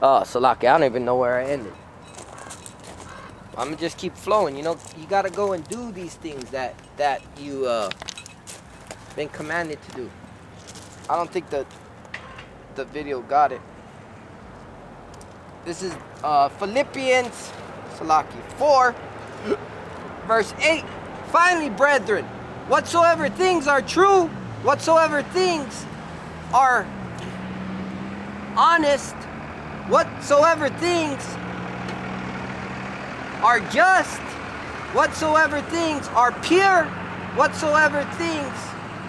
Oh, Salaki, I don't even know where I ended. I'm gonna just keep flowing. You gotta go and do these things that you been commanded to do. I don't think the video got it. This is Philippians, Salaki, 4, verse 8. Finally, brethren, whatsoever things are true, whatsoever things are honest, whatsoever things are just, whatsoever things are pure, whatsoever things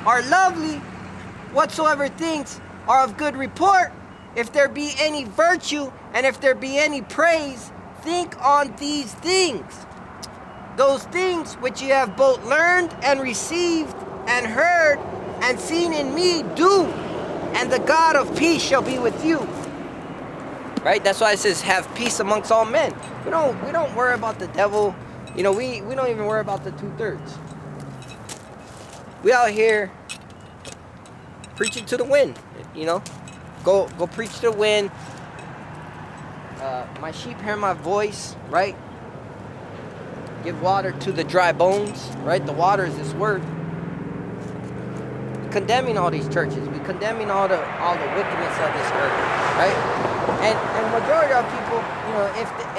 are lovely, whatsoever things are of good report, if there be any virtue and if there be any praise, think on these things. Those things which ye have both learned and received and heard and seen in me, do, and the God of peace shall be with you. Right? That's why it says have peace amongst all men. We don't worry about the devil. We don't even worry about the 2/3. We out here preaching to the wind. Go preach to the wind. My sheep hear my voice, right? Give water to the dry bones, right? The water is this word. Condemning all these churches, we condemning all the wickedness of this earth, right? And majority of people,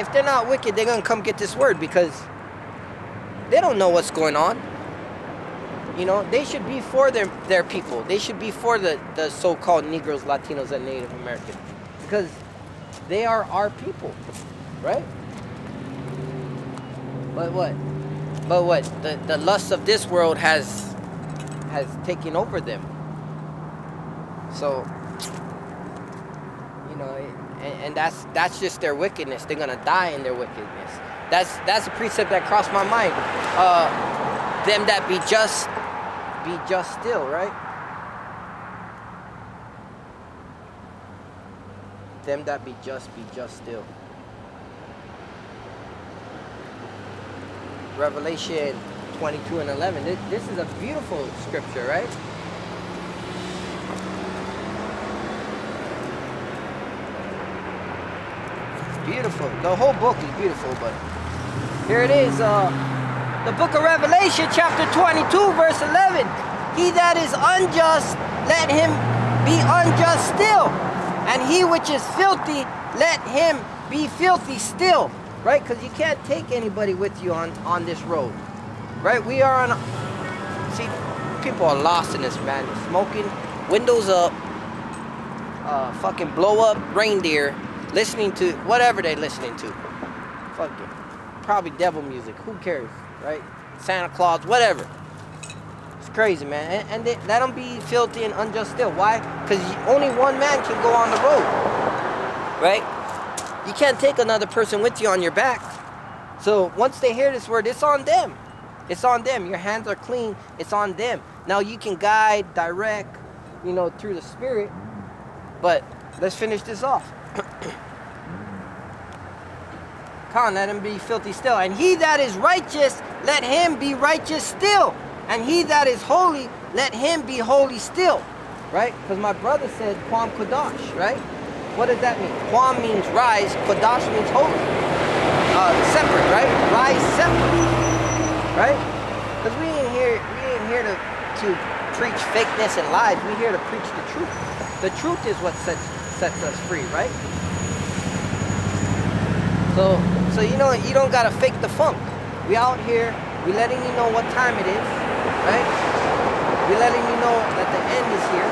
if they're not wicked, they're gonna come get this word because they don't know what's going on. They should be for their people. They should be for the so-called Negroes, Latinos, and Native Americans because they are our people, right? But what? The lust of this world has taken over them. So, and that's just their wickedness. They're gonna die in their wickedness. That's a precept that crossed my mind. Them that be just still, right? Them that be just still. Revelation 22 and 11. This is a beautiful scripture, right? Beautiful. The whole book is beautiful, but here it is. The book of Revelation, chapter 22, verse 11. He that is unjust, let him be unjust still. And he which is filthy, let him be filthy still. Right? Because you can't take anybody with you on this road. Right? We are on... See, people are lost in this madness. Smoking, windows up, fucking blow up reindeer, listening to whatever they're listening to. Fucking probably devil music. Who cares? Right? Santa Claus, whatever. It's crazy, man. And let them be filthy and unjust still. Why? Because only one man can go on the road. Right? You can't take another person with you on your back. So once they hear this word, it's on them. It's on them. Your hands are clean. It's on them. Now you can guide, direct, through the Spirit. But let's finish this off. Come on, let him be filthy still. And he that is righteous, let him be righteous still. And he that is holy, let him be holy still. Right? Because my brother said Kwam Kodash, right? What does that mean? Kwam means rise, Kodash means holy. Separate, right? Rise separate. Right? Because we ain't here to preach fakeness and lies. We're here to preach the truth. The truth is what sets us free, right? So you don't gotta fake the funk. We out here, we letting you know what time it is, right? We letting you know that the end is here,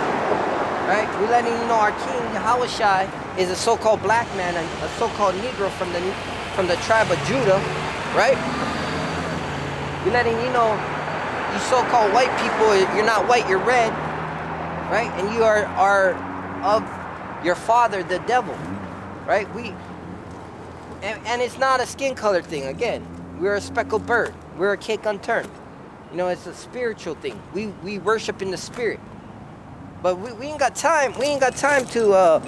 right? We letting you know our King Yahushai is a so-called black man, a so-called Negro from the tribe of Judah, right? We letting you know, you so-called white people, you're not white, you're red, right? And you are of your father, the devil, right? And it's not a skin color thing. Again, we're a speckled bird. We're a cake unturned. It's a spiritual thing. We worship in the spirit. But we ain't got time. We ain't got time to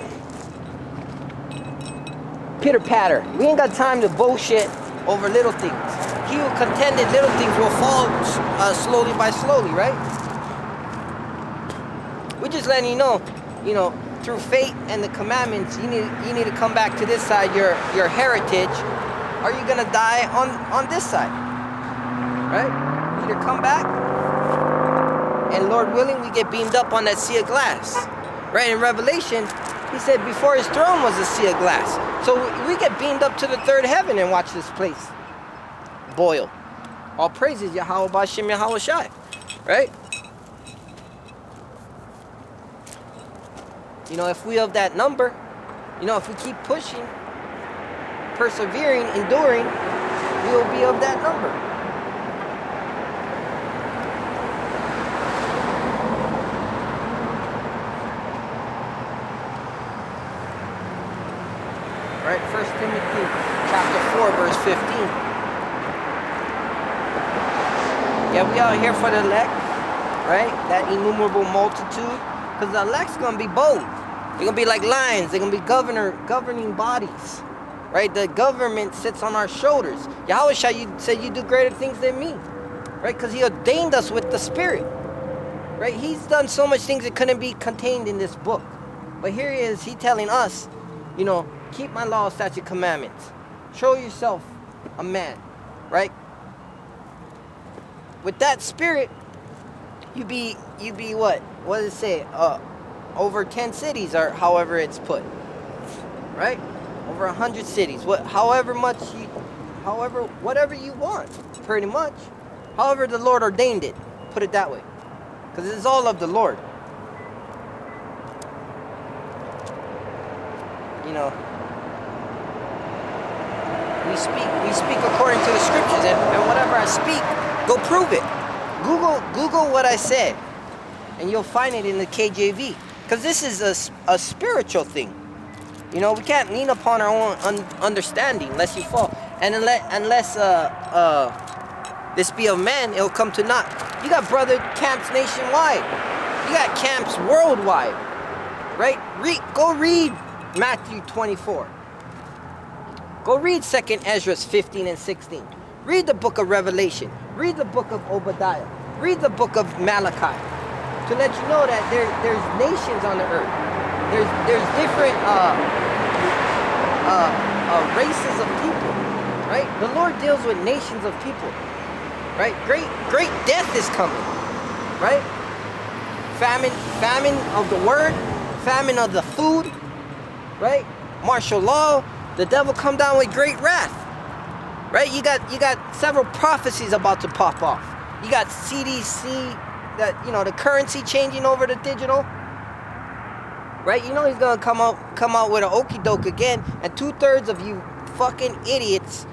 pitter patter. We ain't got time to bullshit over little things. He who contended little things will fall slowly by slowly, right? We're just letting you know, through faith and the commandments, you need to come back to this side, your heritage, or you're gonna die on this side. Right? You either come back, and Lord willing, we get beamed up on that sea of glass. Right? In Revelation, he said before his throne was a sea of glass. So we get beamed up to the third heaven and watch this place boil. All praises Yahweh B'Shem Yahweh Shai. Right? You know, if we of that number, you know, if we keep pushing, persevering, enduring, we will be of that number. Right? 1 Timothy chapter 4, verse 15. Yeah, we out here for the elect, right? That innumerable multitude. Because the elect's going to be bold. They're going to be like lions. They're going to be governing bodies. Right? The government sits on our shoulders. Yahweh Shai, you said you do greater things than me. Right? Because he ordained us with the Spirit. Right? He's done so much things that couldn't be contained in this book. But here he is, he telling us, you know, keep my law, statute, commandments. Show yourself a man. Right? With that spirit, you be what? What does it say? Over 10 cities, or however it's put. Right? Over 100 cities. Whatever you want, pretty much. However the Lord ordained it. Put it that way. Because it's all of the Lord. You know, we speak according to the scriptures, and whatever I speak, go prove it. Google what I said, and you'll find it in the KJV. Because this is a spiritual thing. You know, we can't lean upon our own understanding unless you fall. And unless this be of man, it'll come to naught. You got brother camps nationwide. You got camps worldwide. Right? Go read Matthew 24. Go read 2nd Ezra 15 and 16. Read the book of Revelation. Read the book of Obadiah. Read the book of Malachi. To let you know that there's nations on the earth. There's different races of people. Right? The Lord deals with nations of people. Right? Great death is coming. Right? Famine of the word. Famine of the food. Right? Martial law. The devil come down with great wrath. Right? You got several prophecies about to pop off. You got CDC, that, you know, the currency changing over to digital. Right? You know he's gonna come out with an okie doke again, and 2/3 of you fucking idiots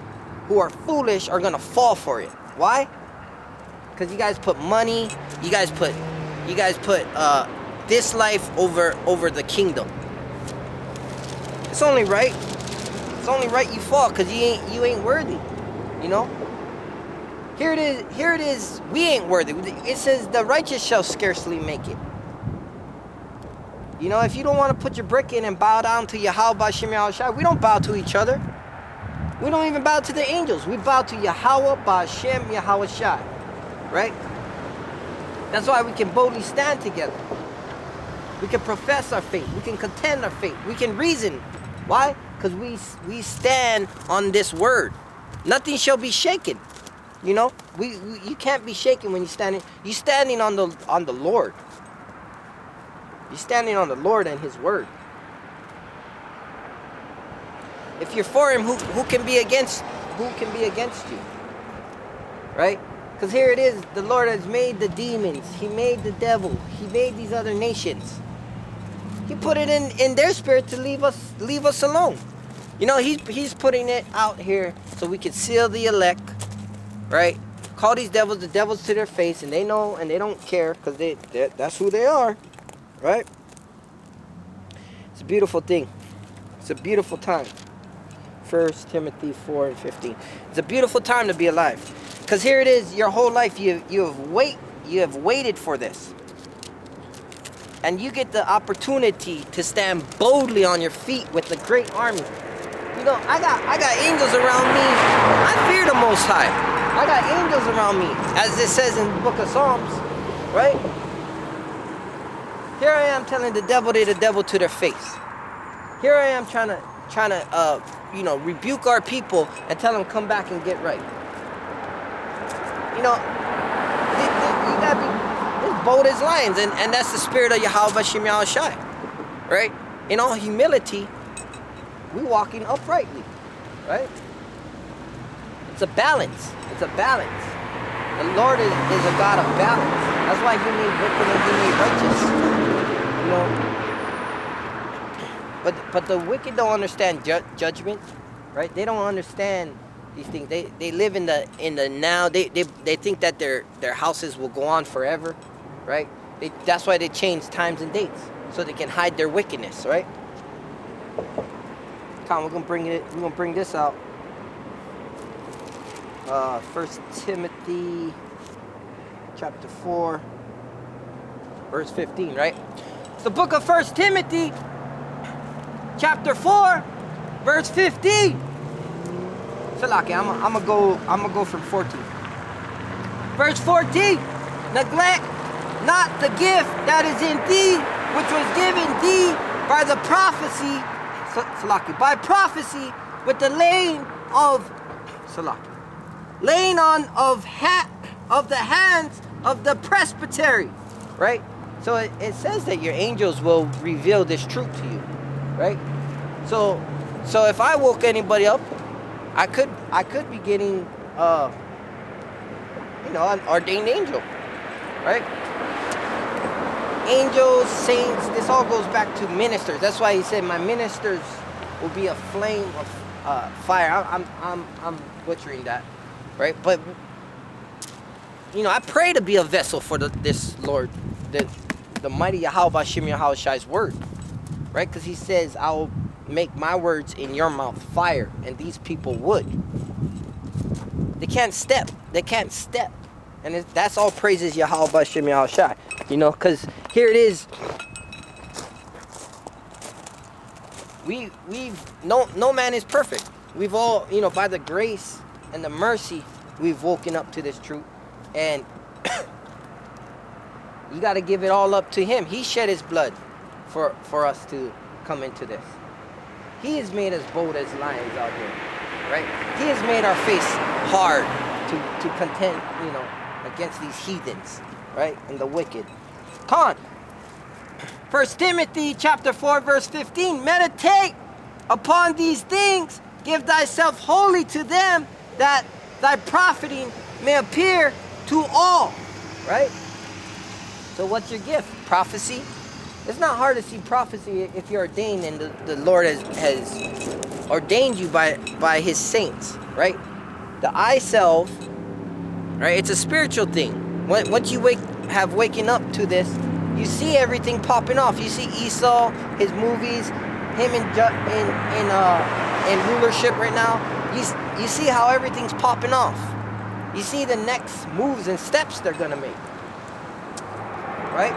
who are foolish are gonna fall for it. Why? Because you guys put money, you guys put this life over the kingdom. It's only right. It's only right you fall, because you ain't worthy. You know? Here it is, we ain't worthy. It says the righteous shall scarcely make it. You know, if you don't want to put your brick in and bow down to Yahweh B'Shem Yahweh Shai, we don't bow to each other. We don't even bow to the angels. We bow to Yahweh B'Shem Yahweh Shai. Right? That's why we can boldly stand together. We can profess our faith. We can contend our faith. We can reason. Why? Because we stand on this word. Nothing shall be shaken. You know, you can't be shaken when you're standing. You're standing on the Lord. You're standing on the Lord and His word. If you're for Him, who can be against you? Right? Because here it is. The Lord has made the demons. He made the devil. He made these other nations. He put it in their spirit to leave us alone. You know, he's putting it out here so we can seal the elect, right? Call these devils the devils to their face, and they know and they don't care, because that's who they are, right? It's a beautiful thing. It's a beautiful time. 1 Timothy 4 and 15. It's a beautiful time to be alive, because here it is. Your whole life you have waited for this. And you get the opportunity to stand boldly on your feet with the great army. You know, I got angels around me. I fear the Most High. I got angels around me, as it says in the book of Psalms, right? Here I am telling the devil they're the devil to their face. Here I am trying to rebuke our people and tell them come back and get right. You gotta be as bold as lions, and that's the spirit of Yahweh Bashim Yahushai, right? In all humility, we walking uprightly, right? It's a balance. It's a balance. The Lord is a God of balance. That's why He made wicked and He made righteous. But the wicked don't understand judgment, right? They don't understand these things. They live in the now. They think that their houses will go on forever, right? That's why they change times and dates so they can hide their wickedness, right? Come, we're gonna bring this out. 1 Timothy chapter 4, verse 15, right? It's the book of 1 Timothy chapter 4, verse 15. Salaki, I'm gonna go from 14. Verse 14. Neglect not the gift that is in thee, which was given thee by the prophecy. Salaki, by prophecy, with the laying on of the hands of the presbytery, right? So it says that your angels will reveal this truth to you, right? So if I woke anybody up, I could be getting an ordained angel, right? Angels, saints, this all goes back to ministers. That's why He said, my ministers will be a flame of fire. I'm butchering that, right? But I pray to be a vessel for this Lord, the mighty Yahweh Bashim Yahushai's word, right? Because He says, I will make my words in your mouth fire, and these people wood. They can't step. And that's all praises Yahweh Bashim Yahushai. Because here it is. No man is perfect. We've all, by the grace and the mercy, we've woken up to this truth. And you got to give it all up to Him. He shed His blood for us to come into this. He has made us bold as lions out here, right? He has made our face hard to contend, against these heathens, right? And the wicked. Come on. 1 Timothy chapter 4, verse 15. Meditate upon these things. Give thyself wholly to them, that thy profiting may appear to all, right? So what's your gift? Prophecy? It's not hard to see prophecy if you're ordained, and the Lord has ordained you by His saints, right? The eye salve, right? It's a spiritual thing. Once you have waken up to this, you see everything popping off. You see Esau, his movies, him in rulership right now. You see how everything's popping off. You see the next moves and steps they're gonna make, right?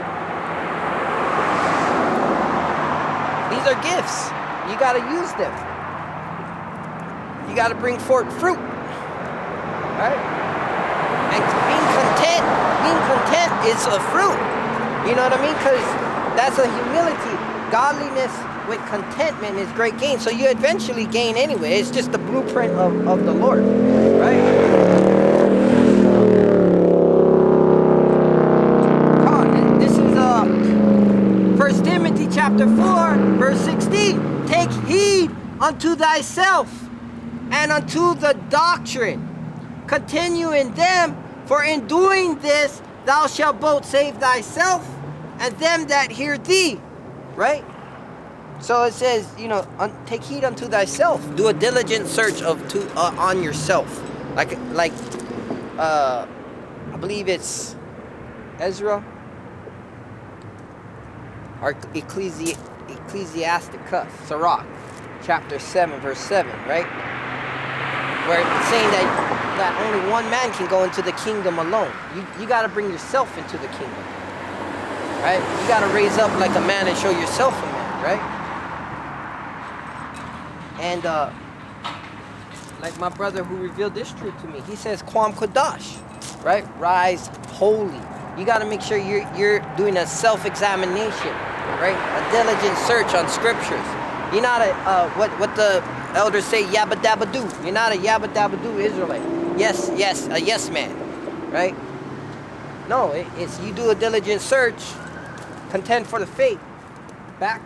These are gifts. You got to use them. You got to bring forth fruit. Right? And being content is a fruit. You know what I mean? Because that's a humility. Godliness with contentment is great gain. So you eventually gain anyway. It's just the blueprint of the Lord. Right? Come on. This is 1 Timothy chapter 4, verse 16. Take heed unto thyself and unto the doctrine. Continue in them, for in doing this thou shalt both save thyself and them that hear thee. Right? So it says, take heed unto thyself. Do a diligent search on yourself. Like I believe it's Ezra or Ecclesiasticus, Sirach, chapter 7, verse 7, right? Where it's saying that only one man can go into the kingdom alone. You got to bring yourself into the kingdom, right? You got to raise up like a man and show yourself a man, right? And like my brother who revealed this truth to me, he says, Kwam Kodash, right? Rise holy. you got to make sure you're doing a self-examination, right? A diligent search on scriptures. You're not a what the elders say, yabba dabba do. You're not a yabba dabba do Israelite. Yes, a yes man, right? No, it's you do a diligent search, contend for the faith, back,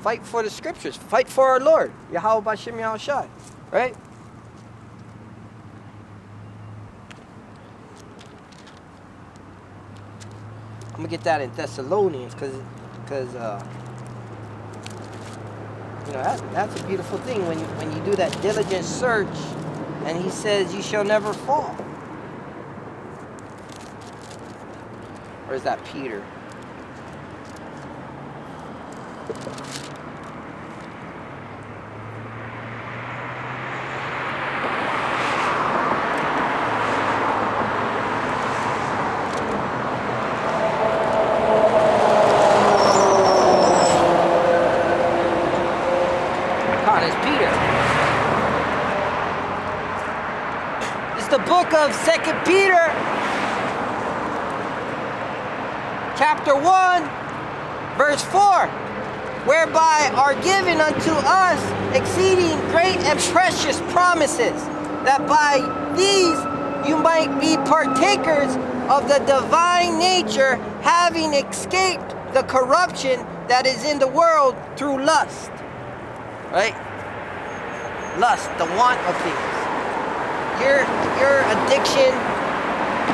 fight for the scriptures, fight for our Lord, Yahweh B'Shem Yahushai, right? I'm gonna get that in Thessalonians, because that's a beautiful thing when you do that diligent search, and he says you shall never fall. Or is that Peter? The book of 2 Peter, chapter 1, verse 4, whereby are given unto us exceeding great and precious promises, that by these you might be partakers of the divine nature, having escaped the corruption that is in the world through lust. Right? Lust, the want of things. Your addiction,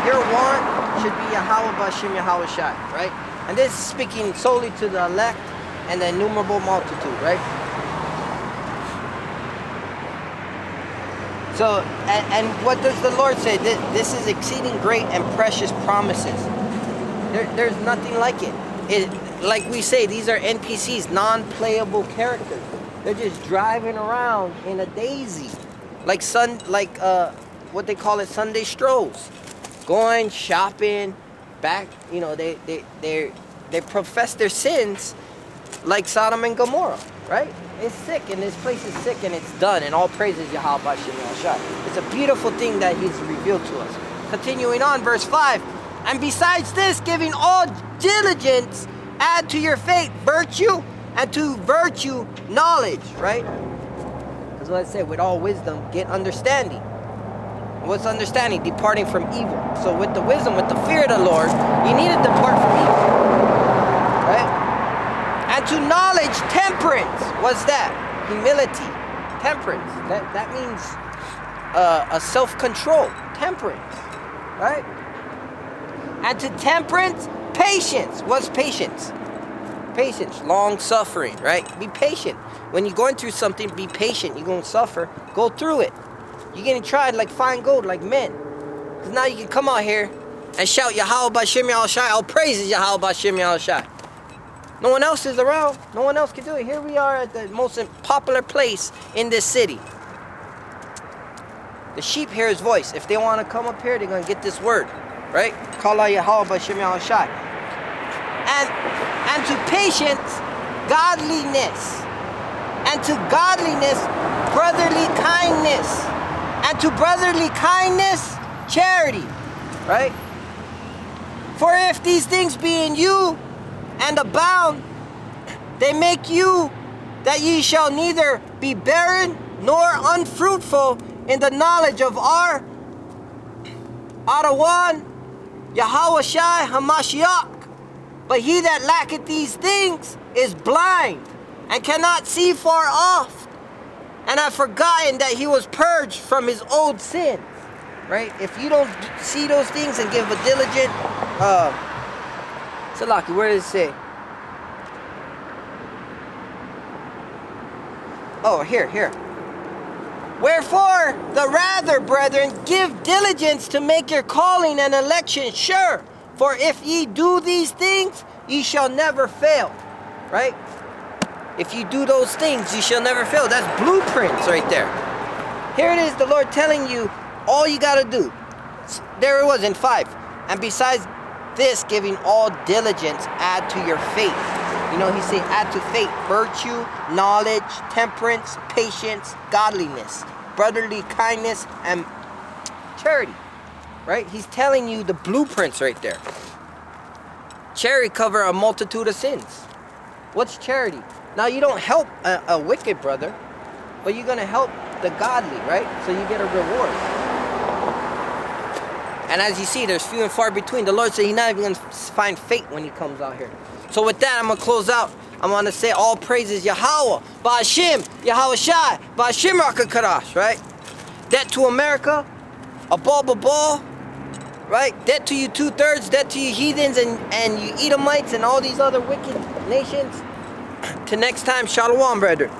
your want should be Yahweh B'Shem Yahushai, right? And this is speaking solely to the elect and the innumerable multitude, right? So, and what does the Lord say? This is exceeding great and precious promises. There's nothing like it. Like we say, these are NPCs, non-playable characters. They're just driving around in a daisy. Like what they call it, Sunday strolls, going shopping, back. They profess their sins like Sodom and Gomorrah, right? It's sick, and this place is sick, and it's done. And all praises Yahweh B'Shem Yahushai. It's a beautiful thing that He's revealed to us. Continuing on, verse 5. And besides this, giving all diligence, add to your faith virtue, and to virtue knowledge, right? That's what I say, with all wisdom, get understanding. What's understanding? Departing from evil. So with the wisdom, with the fear of the Lord, you need to depart from evil. Right? And to knowledge, temperance. What's that? Humility. Temperance. That means a self-control. Temperance. Right? And to temperance, patience. What's patience? Patience. Long-suffering. Right? Be patient. When you're going through something, be patient. You're going to suffer. Go through it. You're getting tried like fine gold, like men. Because now you can come out here and shout Yahweh B'Shem Yahushai. All praises Yahweh B'Shem Yahushai. No one else is around. No one else can do it. Here we are at the most popular place in this city. The sheep hear His voice. If they want to come up here, they're going to get this word. Right? Call out Yahweh B'Shem Yahushai. And to patience, godliness. And to godliness, brotherly kindness. And to brotherly kindness, charity. Right? For if these things be in you and abound, they make you that ye shall neither be barren nor unfruitful in the knowledge of our Adawan, Yahushai Hamashiach. But he that lacketh these things is blind and cannot see far off, and have forgotten that he was purged from his old sins. Right? If you don't see those things and give a diligent, Salaki, where does it say? Oh, here. Wherefore, the rather, brethren, give diligence to make your calling and election sure. For if ye do these things, ye shall never fail. Right? If you do those things, you shall never fail. That's blueprints right there. Here it is, the Lord telling you all you got to do. There it was in 5. And besides this, giving all diligence, add to your faith. He said add to faith virtue, knowledge, temperance, patience, godliness, brotherly kindness, and charity. right? He's telling you the blueprints right there. Charity cover a multitude of sins. What's charity? Now, you don't help a wicked brother, but you're going to help the godly, right? So you get a reward. And as you see, there's few and far between. The Lord said he's not even going to find fate when he comes out here. So with that, I'm going to close out. I'm going to say all praises Yahweh, Ba'ashim, Yahweh Shai, Ba'ashim Rakakadash, right? Debt to America, a ball, right? Debt to you 2/3, debt to you heathens and you Edomites and all these other wicked nations. Till next time, Shalom, brethren.